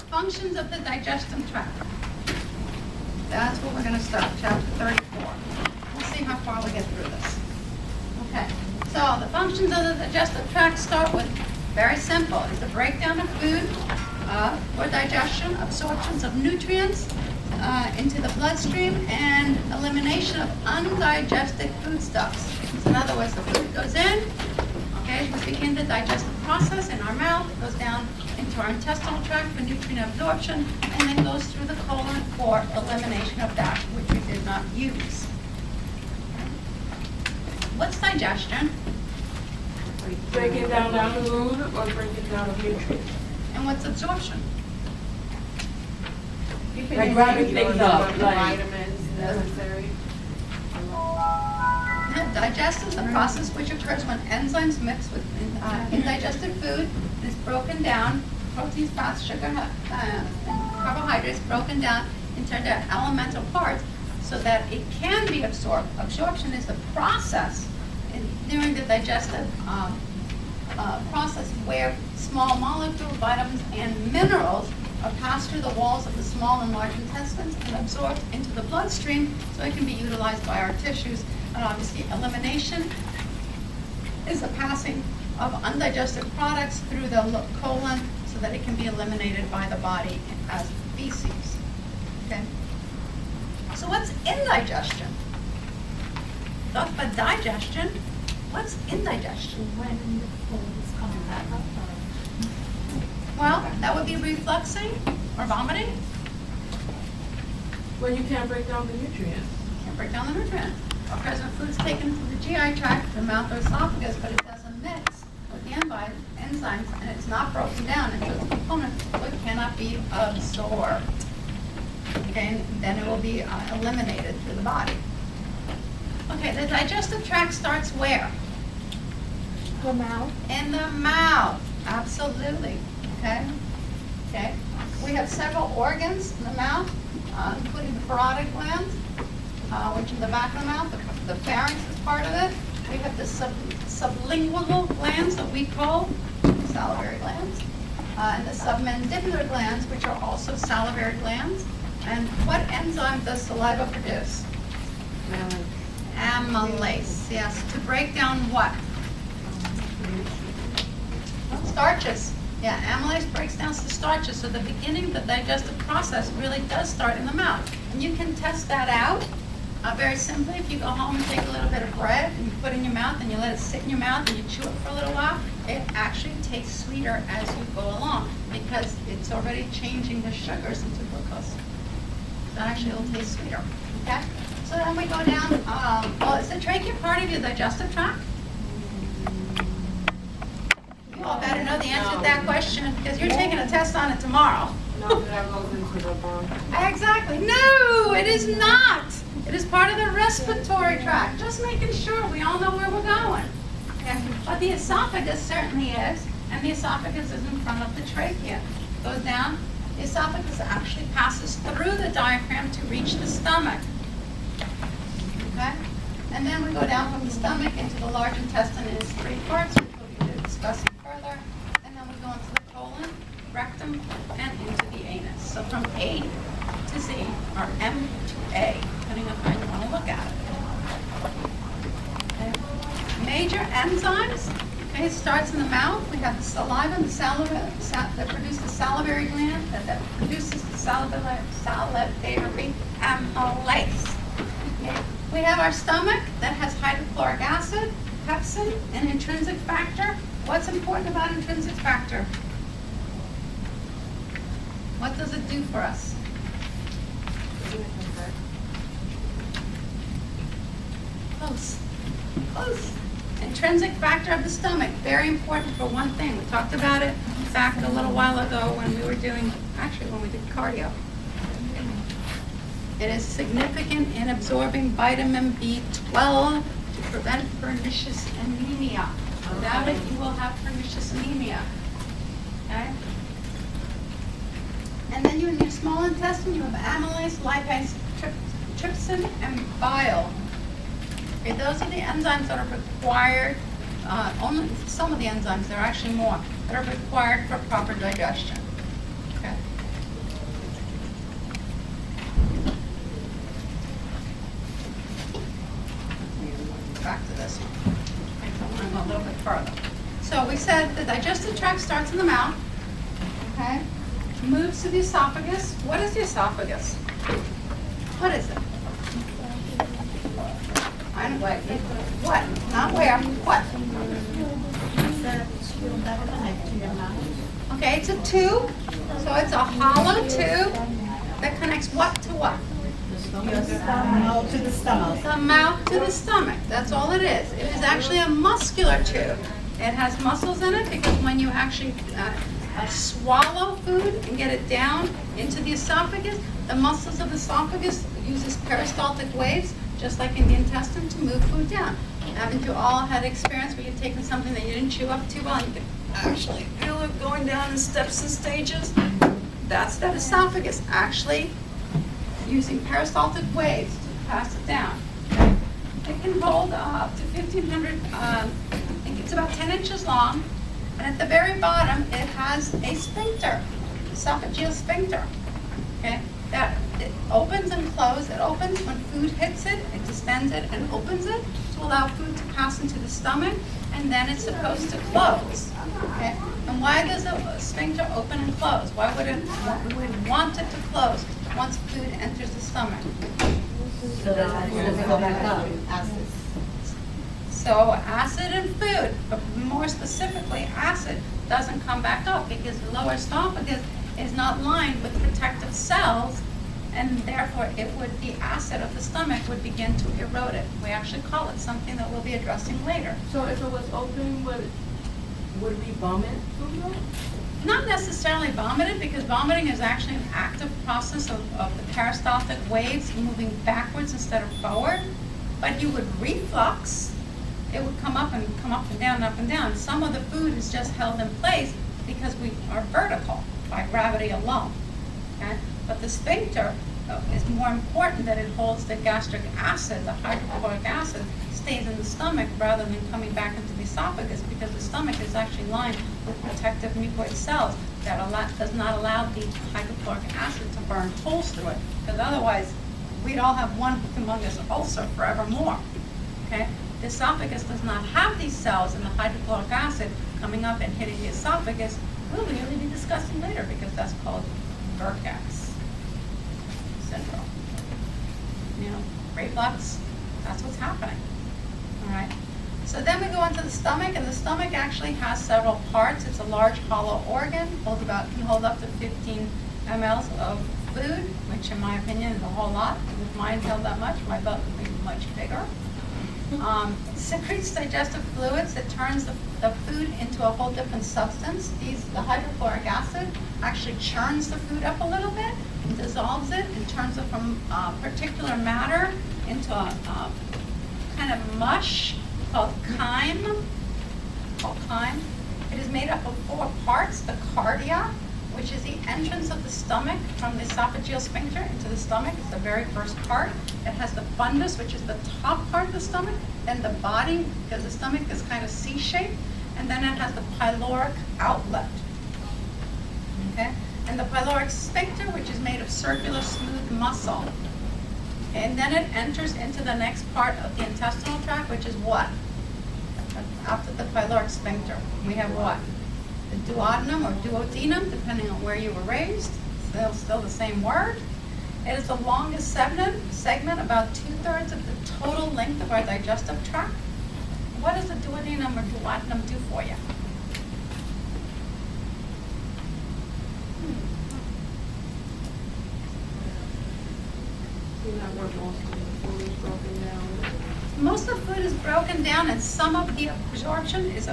Functions of the digestive tract. That's what we're going to start, chapter 34. We'll see how far we get through this. Okay, so the functions of the digestive tract start with very simple. It's the breakdown of food for digestion, absorptions of nutrients into the bloodstream, and elimination of undigested foodstuffs. So in other words, the food goes in, okay, we begin the digestive process in our mouth, it goes down into our intestinal tract for nutrient absorption, and then goes through the colon for elimination of that which we did not use. What's digestion? Breaking down of food or breaking down of nutrients. And what's absorption? Like grabbing things up, like vitamins necessary. Digestion is the process which occurs when enzymes mix with indigested food and is broken down, proteins, fats, sugar, and carbohydrates broken down into their elemental parts so that it can be absorbed. Absorption is the process during the digestive process where small molecules, vitamins, and minerals are passed through the walls of the small and large intestines and absorbed into the bloodstream so it can be utilized by our tissues. And obviously, elimination is the passing of undigested products through the colon so that it can be eliminated by the body as feces. Okay? So what's indigestion? Talk about digestion. What's indigestion? When the food is coming back up. Well, that would be refluxing or vomiting. when you can't break down the nutrients. Can't break down the nutrients. Our present food is taken through the GI tract, the mouth or esophagus, but it doesn't mix with the enzymes, and it's not broken down into its components, so it cannot be absorbed. Okay, and then it will be eliminated through the body. Okay, the digestive tract starts where? The mouth. In the mouth, absolutely. Okay. Okay. We have several organs in the mouth, including the parotid glands, which is the back of the mouth. The pharynx is part of it. We have the sublingual glands that we call salivary glands, and the submandibular glands, which are also salivary glands. And what enzyme does saliva produce? Amylase. Yes. To break down what? Starches. Yeah, amylase breaks down the starches. So the beginning of the digestive process really does start in the mouth. And you can test that out very simply. If you go home and take a little bit of bread and you put it in your mouth and you let it sit in your mouth and you chew it for a little while, it actually tastes sweeter as you go along because it's already changing the sugars into glucose. So actually it'll taste sweeter. Okay? So then we go down, well, is the trachea part of your digestive tract? You all better know the answer to that question because you're taking a test on it tomorrow. No, that goes into the bone. Exactly. No, it is not. It is part of the respiratory tract. Just making sure we all know where we're going. Okay? But the esophagus certainly is, and the esophagus is in front of the trachea. Goes down. The esophagus actually passes through the diaphragm to reach the stomach. Okay? And then we go down from the stomach into the large intestine in its three parts, which we'll be discussing further. And then we go into the colon, rectum, and into the anus. So from A to Z, or M to A, depending on how you want to look at it. Okay. Major enzymes. Okay, it starts in the mouth. We have the saliva and the saliva that produce the salivary gland that produces the salivary amylase. Okay. We have our stomach that has hydrochloric acid, pepsin, and intrinsic factor. What's important about intrinsic factor? What does it do for us? Close. Close. Intrinsic factor of the stomach, very important for one thing. We talked about it back a little while ago when we were doing, actually when we did cardio. It is significant in absorbing vitamin B12 to prevent pernicious anemia. Without it, you will have pernicious anemia. Okay? And then you in your small intestine, you have amylase, lipase, trypsin, and bile. Okay, those are the enzymes that are required, only some of the enzymes, there are actually more, that are required for proper digestion. Okay. So we said the digestive tract starts in the mouth, okay? Moves to the esophagus. What is the esophagus? What is it? I don't like it. What? Not where. What? Okay, it's a tube. So it's a hollow tube that connects what to what? Mouth to the stomach. The mouth to the stomach. That's all it is. It is actually a muscular tube. It has muscles in it because when you actually swallow food and get it down into the esophagus, the muscles of the esophagus uses peristaltic waves, just like in the intestine, to move food down. Haven't you all had experience where you've taken something that you didn't chew up too well and you can actually feel it going down in steps and stages? That's that esophagus actually using peristaltic waves to pass it down. It can hold up to 1,500, I think it's about 10 inches long, and at the very bottom it has a sphincter, esophageal sphincter. Okay, that it opens and closes. It opens when food hits it, it distends it and opens it to allow food to pass into the stomach, and then it's supposed to close. Okay, and why does a sphincter open and close? Why would it we want it to close once food enters the stomach? So that it doesn't go back up. Acid. So acid and food, but more specifically, acid doesn't come back up because the lower esophagus is not lined with protective cells, and therefore the acid of the stomach would begin to erode it. We actually call it something that we'll be addressing later. So if it was open, would we vomit food though? Not necessarily vomited, because vomiting is actually an active process of the peristaltic waves moving backwards instead of forward. But you would reflux. It would come up and down and up and down. Some of the food is just held in place because we are vertical by gravity alone. Okay? But the sphincter is more important, that it holds the gastric acid, the hydrochloric acid, stays in the stomach rather than coming back into the esophagus, because the stomach is actually lined with protective mucoid cells that does not allow the hydrochloric acid to burn holes through it, because otherwise we'd all have one humongous ulcer forevermore. Okay? The esophagus does not have these cells, and the hydrochloric acid coming up and hitting the esophagus we'll really be discussing later, because that's called Burkitt's syndrome. You know, reflux, that's what's happening. All right. So then we go into the stomach, and the stomach actually has several parts. It's a large hollow organ, can hold up to 15 mLs of food, which in my opinion is a whole lot. If mine held that much, my butt would be much bigger. Secretes digestive fluids that turns the food into a whole different substance. The hydrochloric acid actually churns the food up a little bit, and dissolves it, and turns it from particular matter into a kind of mush called chyme. It is made up of 4 parts. The cardia, which is the entrance of the stomach from the esophageal sphincter into the stomach. It's the very first part. It has the fundus, which is the top part of the stomach, then the body, because the stomach is kind of C-shaped, and then it has the pyloric outlet. Okay? And the pyloric sphincter, which is made of circular smooth muscle. And then it enters into the next part of the intestinal tract, which is what? After the pyloric sphincter, we have what? The duodenum or duodenum, depending on where you were raised. Still the same word. It is the longest segment, about 2/3 of the total length of our digestive tract. What does the duodenum or duodenum do for you? See that where most of the food is broken down. Most of the food is broken down, and some of the absorption is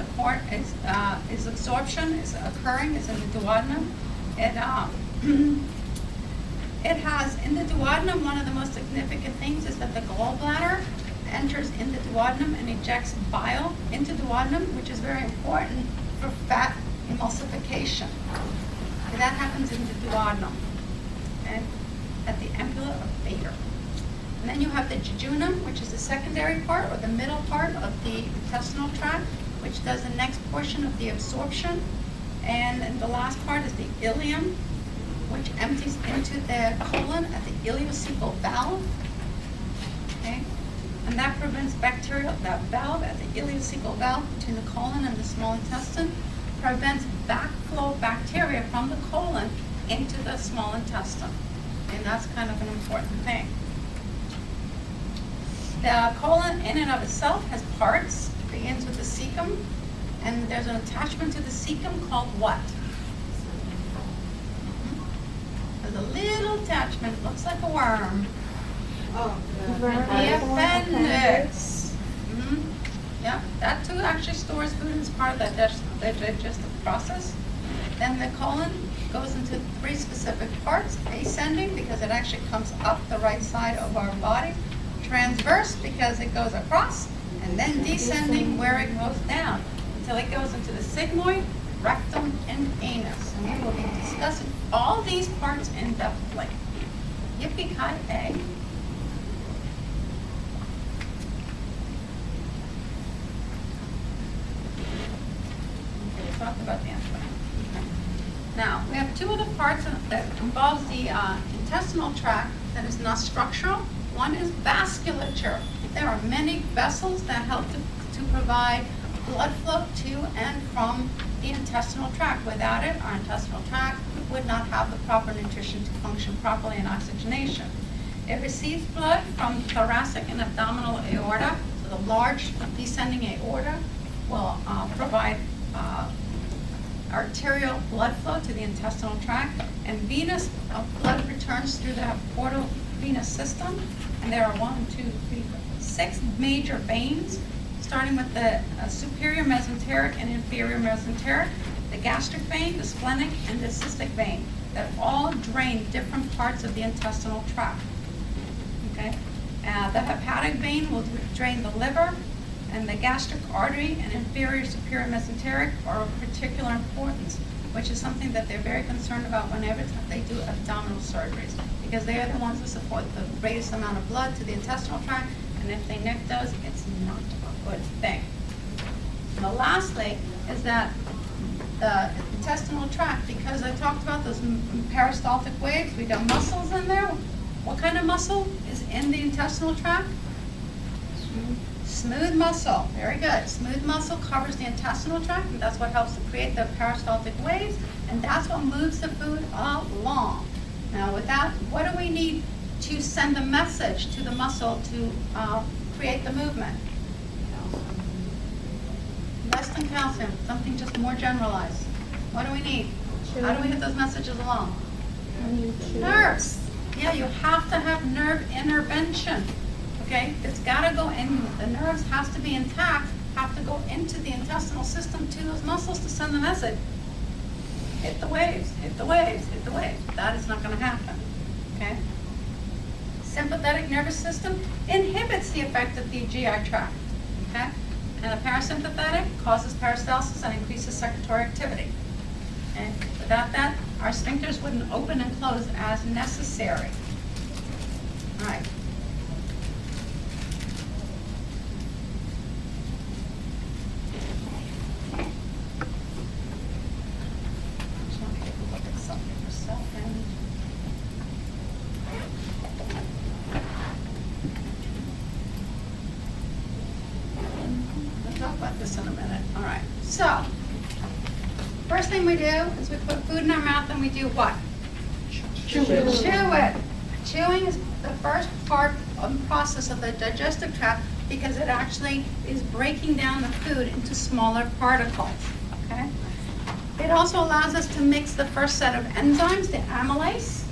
occurring is in the duodenum. It has in the duodenum, one of the most significant things is that the gallbladder enters in the duodenum and ejects bile into duodenum, which is very important for fat emulsification. Okay, that happens in the duodenum, okay, at the ampulla of Bader. And then you have the jejunum, which is the secondary part or the middle part of the intestinal tract, which does the next portion of the absorption. And then the last part is the ileum, which empties into the colon at the ileocecal valve. Okay? and that prevents bacterial, that valve at the ileocecal valve between the colon and the small intestine, prevents backflow of bacteria from the colon into the small intestine. And that's kind of an important thing. The colon in and of itself has parts. It begins with the cecum, and there's an attachment to the cecum called what? There's a little attachment, looks like a worm. Oh, The appendix. Mhm. Yeah, that too actually stores food as part of the digestive process. Then the colon goes into 3 specific parts: ascending, because it actually comes up the right side of our body; transverse, because it goes across; and then descending, where it goes down until it goes into the sigmoid, rectum, and anus. And we will be discussing all these parts in depthly. Yippee-ki-yay. Talk about the enzyme. Now, we have 2 other parts that involves the intestinal tract that is not structural. One is vasculature. There are many vessels that help to provide blood flow to and from the intestinal tract. Without it, our intestinal tract would not have the proper nutrition to function properly in oxygenation. It receives blood from thoracic and abdominal aorta. So the large descending aorta will provide arterial blood flow to the intestinal tract, and venous blood returns through the portal venous system. And there are 6 major veins, starting with the superior mesenteric and inferior mesenteric, the gastric vein, the splenic, and the cystic vein, that all drain different parts of the intestinal tract. Okay, the hepatic vein will drain the liver, and the gastric artery and inferior superior mesenteric are of particular importance, which is something that they're very concerned about whenever they do abdominal surgeries, because they are the ones that support the greatest amount of blood to the intestinal tract, and if they nick those, it's not a good thing. Now, lastly, is that the intestinal tract, because I talked about those peristaltic waves, we got muscles in there. What kind of muscle is in the intestinal tract? Smooth muscle. Very good. Smooth muscle covers the intestinal tract, and that's what helps to create the peristaltic waves, and that's what moves the food along. Now, with that, what do we need to send a message to the muscle to create the movement? Less than calcium, something just more generalized. What do we need? How do we get those messages along? Nerves. Yeah, you have to have nerve intervention. Okay, it's got to go in. The nerves has to be intact, have to go into the intestinal system to those muscles to send the message. Hit the waves, hit the waves, hit the waves. That is not going to happen. Okay. Sympathetic nervous system inhibits the effect of the GI tract. Okay, and the parasympathetic causes peristalsis and increases secretory activity. And without that, our sphincters wouldn't open and close as necessary. All right. Just want to take a look at something for a second. We'll talk about this in a minute. All right. So, first thing we do is we put food in our mouth and we do what? Chew it. Chewing is the first part of the process of the digestive tract, because it actually is breaking down the food into smaller particles. Okay? It also allows us to mix the first set of enzymes, the amylase.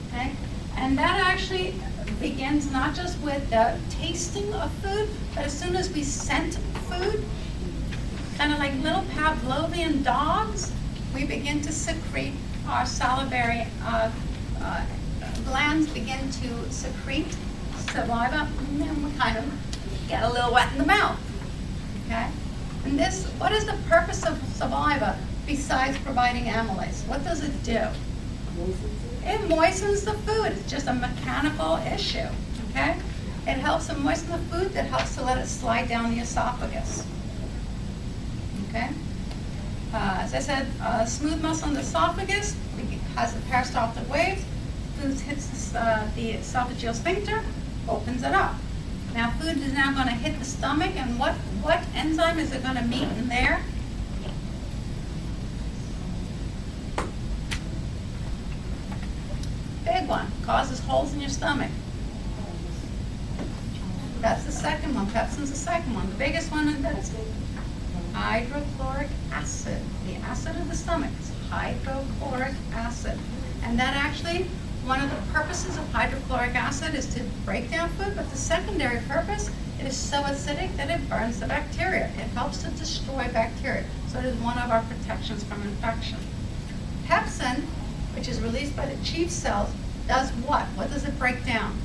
Okay? And that actually begins not just with the tasting of food, but as soon as we scent food, kind of like little Pavlovian dogs, we begin to secrete our salivary glands begin to secrete saliva, and then we kind of get a little wet in the mouth. Okay? And this, what is the purpose of saliva besides providing amylase? What does it do? It moistens the food. It's just a mechanical issue. Okay? It helps to moisten the food, that helps to let it slide down the esophagus. Okay? As I said, smooth muscle in the esophagus has the peristaltic waves. Food hits the esophageal sphincter, opens it up. Now food is now gonna hit the stomach, and what enzyme is it gonna meet in there? Big one, causes holes in your stomach. That's the second one, pepsin's the second one. The biggest one is that's hydrochloric acid. The acid of the stomach is hydrochloric acid. And that actually, one of the purposes of hydrochloric acid is to break down food, but the secondary purpose, it is so acidic that it burns the bacteria. It helps to destroy bacteria. So it is one of our protections from infection. Pepsin, which is released by the chief cells, does what? What does it break down?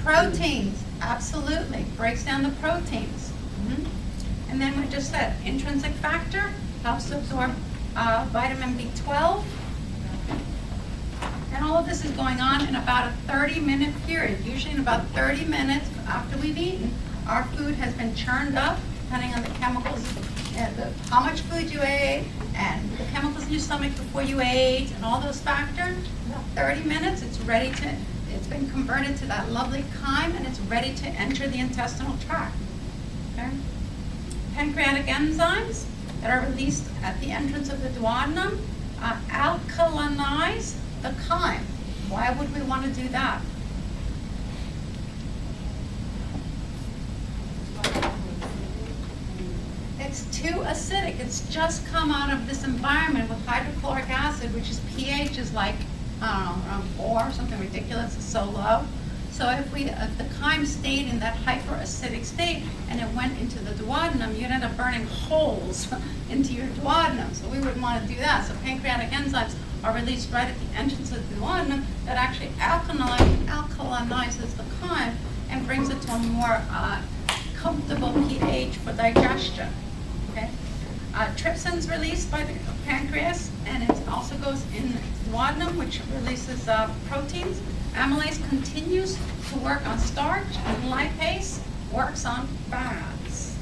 Proteins, absolutely, breaks down the proteins. And then we just said, intrinsic factor helps to absorb vitamin B12. And all of this is going on in about a 30-minute period. Usually in about 30 minutes after we've eaten, our food has been churned up, depending on the chemicals, how much food you ate, and the chemicals in your stomach before you ate, and all those factors. About 30 minutes, it's ready to, it's been converted to that lovely chyme, and it's ready to enter the intestinal tract. Okay? Pancreatic enzymes that are released at the entrance of the duodenum alkalinize the chyme. Why would we want to do that? It's too acidic. It's just come out of this environment with hydrochloric acid, which is pH is like, I don't know, around 4 or something ridiculous. It's so low. So if the chyme stayed in that hyperacidic state and it went into the duodenum, you'd end up burning holes into your duodenum. So we wouldn't want to do that. So pancreatic enzymes are released right at the entrance of the duodenum that actually alkalinizes the chyme and brings it to a more comfortable pH for digestion. Okay? Trypsin's released by the pancreas, and it also goes in the duodenum, which releases proteins. Amylase continues to work on starch, and lipase works on fats.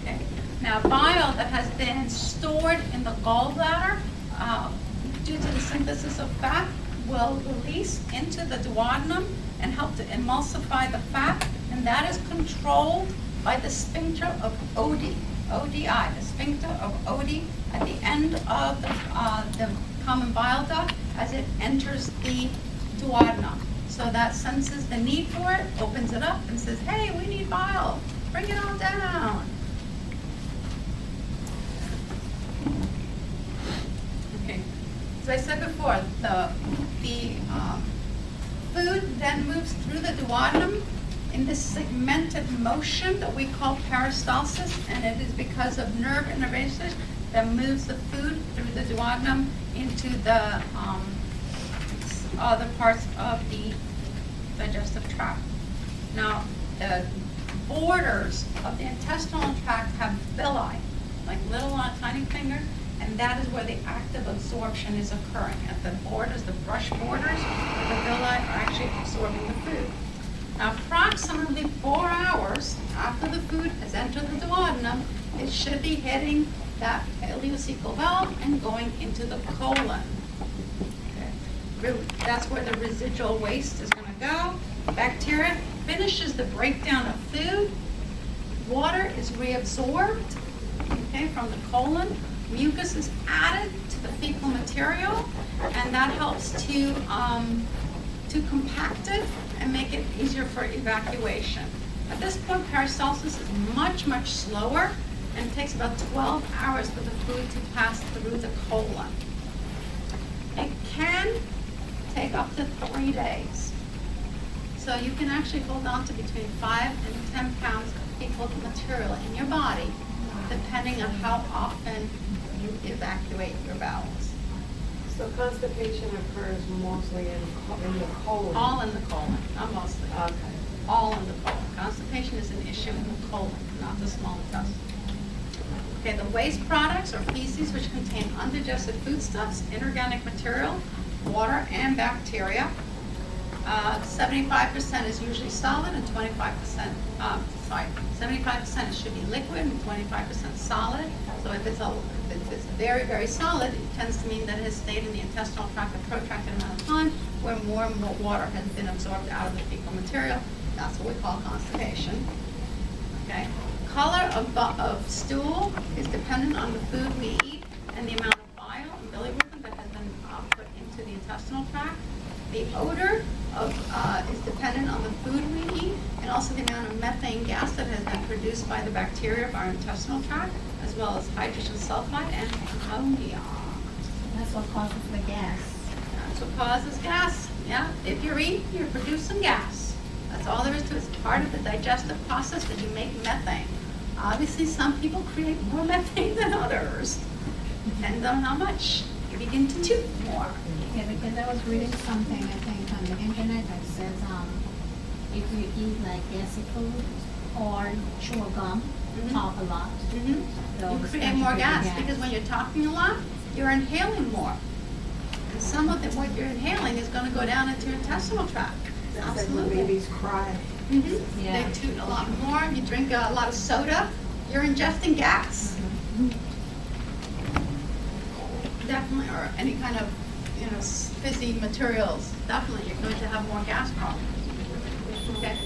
Okay? Now, bile that has been stored in the gallbladder due to the synthesis of fat will release into the duodenum and help to emulsify the fat, and that is controlled by the sphincter of Oddi, ODI, the sphincter of Oddi at the end of the common bile duct as it enters the duodenum. So that senses the need for it, opens it up, and says, hey, we need bile. Bring it all down. Okay. As I said before, the food then moves through the duodenum in this segmented motion that we call peristalsis, and it is because of nerve innervation that moves the food through the duodenum into the other parts of the digestive tract. Now, the borders of the intestinal tract have villi, like little tiny fingers, and that is where the active absorption is occurring. At the borders, the brush borders, the villi are actually absorbing the food. Now, approximately 4 hours after the food has entered the duodenum, it should be hitting that ileocecal valve and going into the colon. Okay. That's where the residual waste is going to go. Bacteria finishes the breakdown of food. Water is reabsorbed, okay, from the colon. Mucus is added to the fecal material, and that helps to compact it and make it easier for evacuation. At this point, peristalsis is much, much slower, and it takes about 12 hours for the food to pass through the colon. It can take up to 3 days. So you can actually hold on to between 5 and 10 pounds of fecal material in your body, depending on how often you evacuate your bowels. So constipation occurs mostly in the colon? All in the colon, not mostly. Okay. All in the colon. Constipation is an issue in the colon, not the small intestine. Okay, the waste products are feces which contain undigested foodstuffs, inorganic material, water, and bacteria. 75% is usually solid and 25%, 75% should be liquid and 25% solid. So if it's very, very solid, it tends to mean that it has stayed in the intestinal tract a protracted amount of time, where more and more water has been absorbed out of the fecal material. That's what we call constipation. Okay. Color of stool is dependent on the food we eat and the amount of bile and bilirubin that has been put into the intestinal tract. The odor is dependent on the food we eat and also the amount of methane gas that has been produced by the bacteria of our intestinal tract, as well as hydrogen sulfide and ammonia. That's what causes the gas. That's what causes gas. Yeah, if you're eating, you're producing gas. That's all there is to it. It's part of the digestive process that you make methane. Obviously, some people create more methane than others. Depends on how much you begin to chew more. Yeah, because I was reading something, I think, on the internet that says, if you eat like gassy food or chew gum, Mhm. talk a lot. You those create more contribute to gas because when you're talking a lot, you're inhaling more. And some of what you're inhaling is going to go down into your intestinal tract. That's like when Absolutely. babies cry. Mhm. Yeah. They toot a lot more. You drink a lot of soda, you're ingesting gas. Definitely, or any kind of, fizzy materials. Definitely, you're going to have more gas problems. Okay.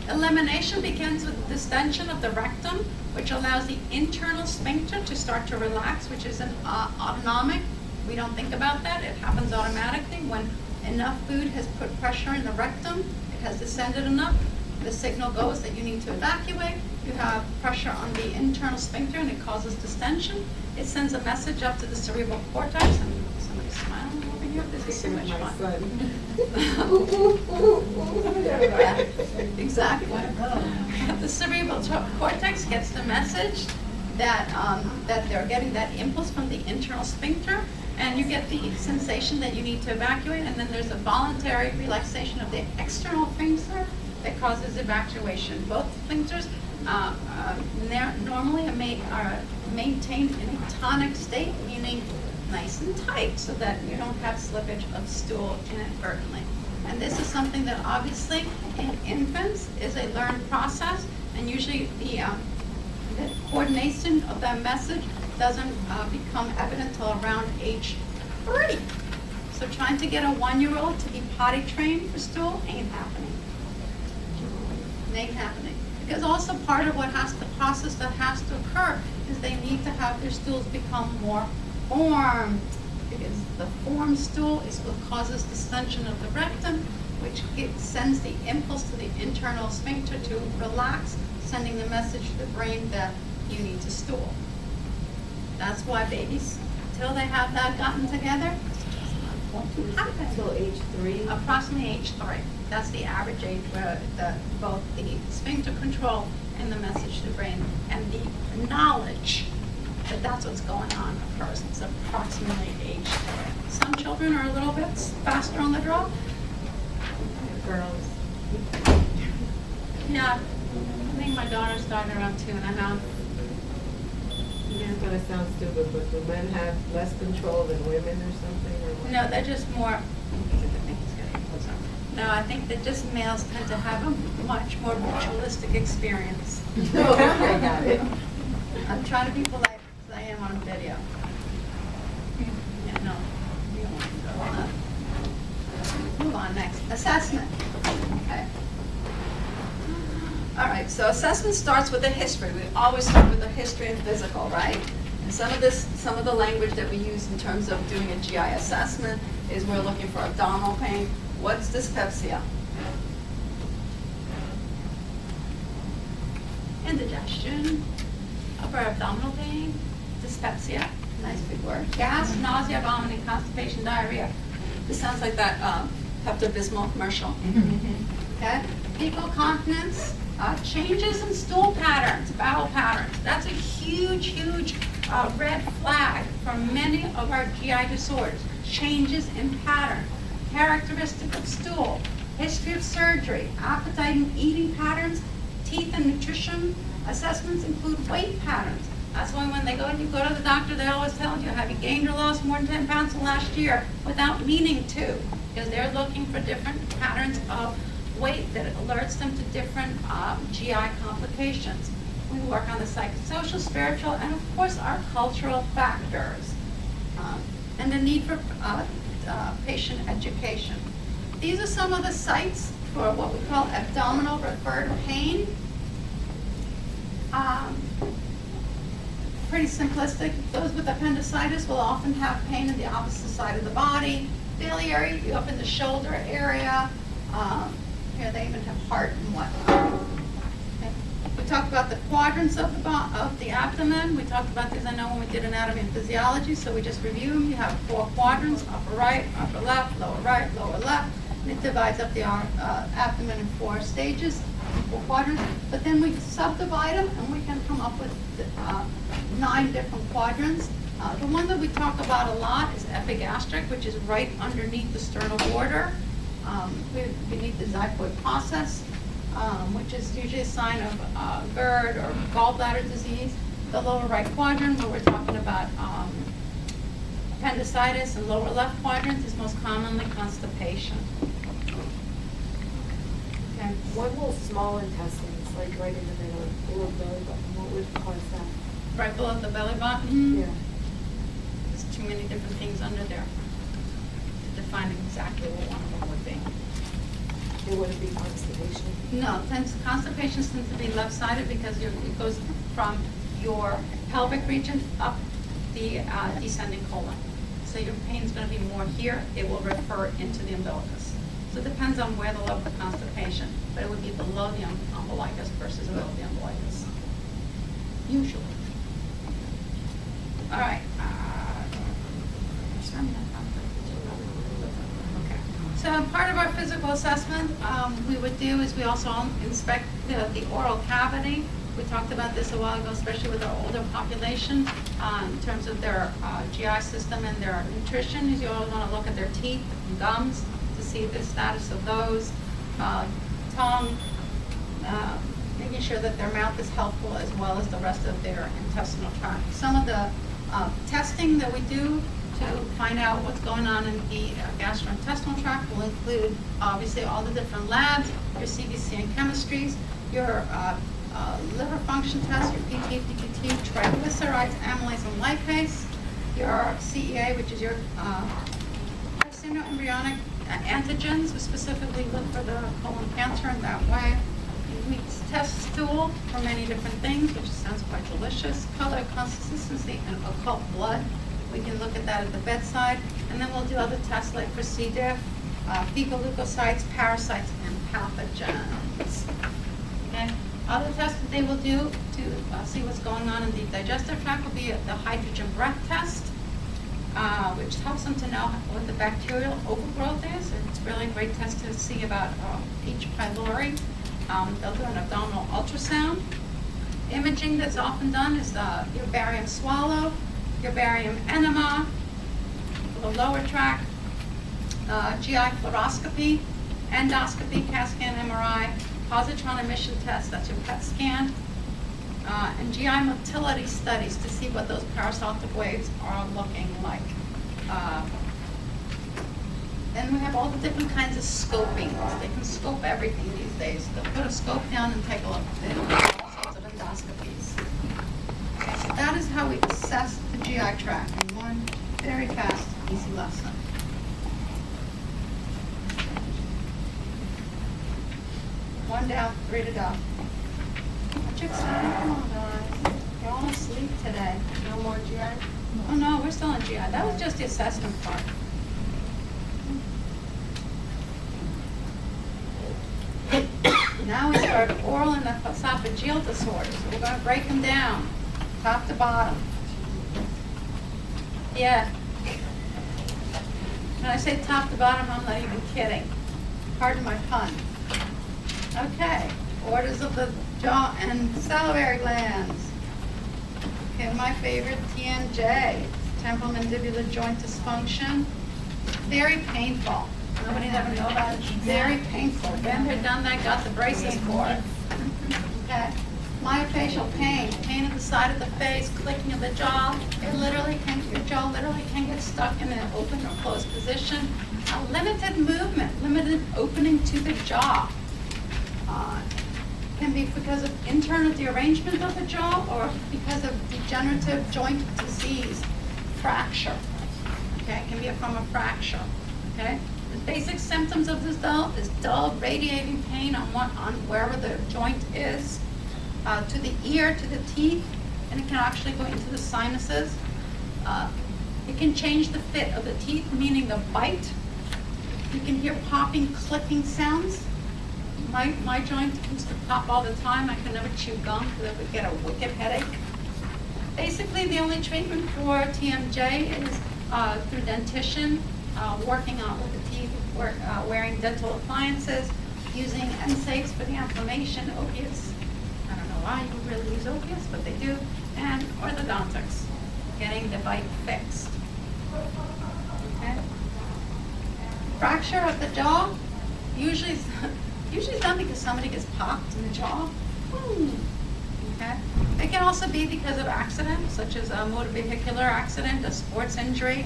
Elimination begins with distension of the rectum, which allows the internal sphincter to start to relax, which is an autonomic. We don't think about that. It happens automatically when enough food has put pressure in the rectum. It has descended enough. The signal goes that you need to evacuate. You have pressure on the internal sphincter and it causes distension. It sends a message up to the cerebral cortex. And somebody's smiling over here. This is so much My fun. son. Yeah, exactly. The cerebral cortex gets the message that that they're getting that impulse from the internal sphincter, and you get the sensation that you need to evacuate, and then there's a voluntary relaxation of the external sphincter that causes evacuation. Both sphincters normally are maintained in a tonic state, meaning nice and tight, so that you don't have slippage of stool inadvertently. And this is something that obviously in infants is a learned process, and usually the coordination of that message doesn't become evident till around age 3. So trying to get a 1-year-old to be potty trained for stool ain't happening. It ain't happening. Because also part of the process that has to occur is they need to have their stools become more formed. Because the formed stool is what causes distension of the rectum, which sends the impulse to the internal sphincter to relax, sending the message to the brain that you need to stool. That's why babies, till they have that gotten together, it's just not going to happen. Until age 3. Approximately age 3. That's the average age where both the sphincter control and the message to the brain and the knowledge that that's what's going on occurs. It's approximately age 3. Some children are a little bit faster on the draw. Girls. Yeah, I think my daughter started around 2.5. It's gonna sound stupid, but do men have less control than women or something? Or what? No, they're just more. No, I think that just males tend to have a much more ritualistic experience. Okay, got it. I'm trying to be polite because I am on video. Yeah, no. You don't want to go on that. Move on next. Assessment. Okay. All right, so assessment starts with a history. We always start with a history and physical, right? And some of the language that we use in terms of doing a GI assessment is we're looking for abdominal pain. What's dyspepsia? Indigestion, upper abdominal pain, dyspepsia, nice big word. Gas, nausea, vomiting, constipation, diarrhea. This sounds like that Pepto-Bismol commercial. Okay? Fecal continence, changes in stool patterns, bowel patterns. That's a huge, huge red flag for many of our GI disorders. Changes in pattern, characteristic of stool, history of surgery, appetite and eating patterns, teeth and nutrition. Assessments include weight patterns. That's why when you go to the doctor, they always tell you, have you gained or lost more than 10 pounds in the last year, without meaning to, because they're looking for different patterns of weight that alerts them to different GI complications. We work on the psychosocial, spiritual, and of course our cultural factors, and the need for patient education. These are some of the sites for what we call abdominal referred pain. Pretty simplistic. Those with appendicitis will often have pain in the opposite side of the body. Biliary, up in the shoulder area. Here they even have heart and whatnot. Okay. We talked about the quadrants of the abdomen. We talked about these, I know, when we did anatomy and physiology, so we just review them. You have 4 quadrants: upper right, upper left, lower right, lower left. And it divides up the abdomen in 4 stages, 4 quadrants. But then we subdivide them, and we can come up with 9 different quadrants. The one that we talk about a lot is epigastric, which is right underneath the sternal border, beneath the xiphoid process, which is usually a sign of GERD or gallbladder disease. The lower right quadrant, where we're talking about appendicitis, and lower left quadrant is most commonly constipation. Okay. What will small intestines, like right in the middle, below the belly button, what would cause that? Right below the belly button. Yeah. There's too many different things under there to define exactly what one of them would be. It wouldn't be constipation. No, constipation tends to be left-sided because it goes from your pelvic region up the descending colon. So your pain is going to be more here. It will refer into the umbilicus. So it depends on where the level of constipation, but it would be below the umbilicus versus above the umbilicus, usually. All right. Okay. So part of our physical assessment we would do is we also inspect the oral cavity. We talked about this a while ago, especially with our older population, in terms of their GI system and their nutrition. Is you always want to look at their teeth and gums to see the status of those, tongue, making sure that their mouth is healthful as well as the rest of their intestinal tract. Some of the testing that we do to find out what's going on in the gastrointestinal tract will include, obviously, all the different labs, your CBC and chemistries, your liver function test, your PT, PPT, triglycerides, amylase, and lipase, your CEA, which is your carcinoembryonic antigens. We specifically look for the colon cancer in that way. We test stool for many different things, which sounds quite delicious. Color, consistency, and occult blood. We can look at that at the bedside. And then we'll do other tests like for C. diff, fecal leukocytes, parasites, and pathogens. Okay. Other tests that they will do to see what's going on in the digestive tract will be the hydrogen breath test, which helps them to know what the bacterial overgrowth is. It's really a great test to see about H. pylori. They'll do an abdominal ultrasound. Imaging that's often done is your barium swallow, your barium enema for the lower tract, GI fluoroscopy, endoscopy, CAT scan, MRI, positron emission test, that's your PET scan, and GI motility studies to see what those peristaltic waves are looking like. And we have all the different kinds of scoping. They can scope everything these days. They'll put a scope down and take a look. They do all sorts of endoscopies. Okay, so that is how we assess the GI tract in one very fast, easy lesson. One down, 3 to go. Aren't you excited? Come on, guys. You're all asleep today. No more GI? Oh, no, we're still in GI. That was just the assessment part. Now we start oral and esophageal disorders. We're going to break them down, top to bottom. Yeah. When I say top to bottom, I'm not even kidding. Pardon my pun. Okay, orders of the jaw and salivary glands. Okay, my favorite, TMJ, temporal mandibular joint dysfunction. Very painful. Nobody ever know about it. Very painful. Been there, done that, got the braces for it. Okay. Myofascial pain, pain at the side of the face, clicking of the jaw. Your jaw literally can get stuck in an open or closed position. Limited movement, limited opening to the jaw. Can be because of internal derangement of the jaw or because of degenerative joint disease, fracture. Okay, it can be from a fracture. Okay, basic symptoms of this is dull radiating pain on wherever the joint is, to the ear, to the teeth, and it can actually go into the sinuses. It can change the fit of the teeth, meaning the bite. You can hear popping, clicking sounds. My joint used to pop all the time. I could never chew gum because I would get a wicked headache. Basically, the only treatment for TMJ is through dentition, working on with the teeth, wearing dental appliances, using NSAIDs for the inflammation, opiates. I don't know why you would really use opiates, but they do, and orthodontics, getting the bite fixed. Okay. Fracture of the jaw, usually it's done because somebody gets popped in the jaw. Okay. It can also be because of accidents, such as a motor vehicular accident, a sports injury,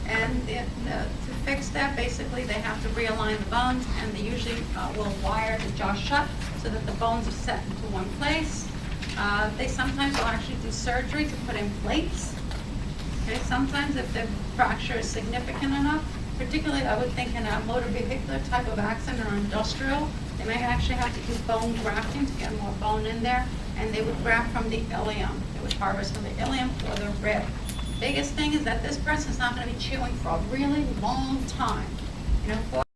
and to fix that, basically they have to realign the bones, and they usually will wire the jaw shut so that the bones are set into one place. They sometimes will actually do surgery to put in plates. Okay, sometimes if the fracture is significant enough, particularly I would think in a motor vehicular type of accident or industrial, they may actually have to do bone grafting to get more bone in there, and they would graft from the ilium. They would harvest from the ilium or the rib. Biggest thing is that this person's not going to be chewing for a really long time.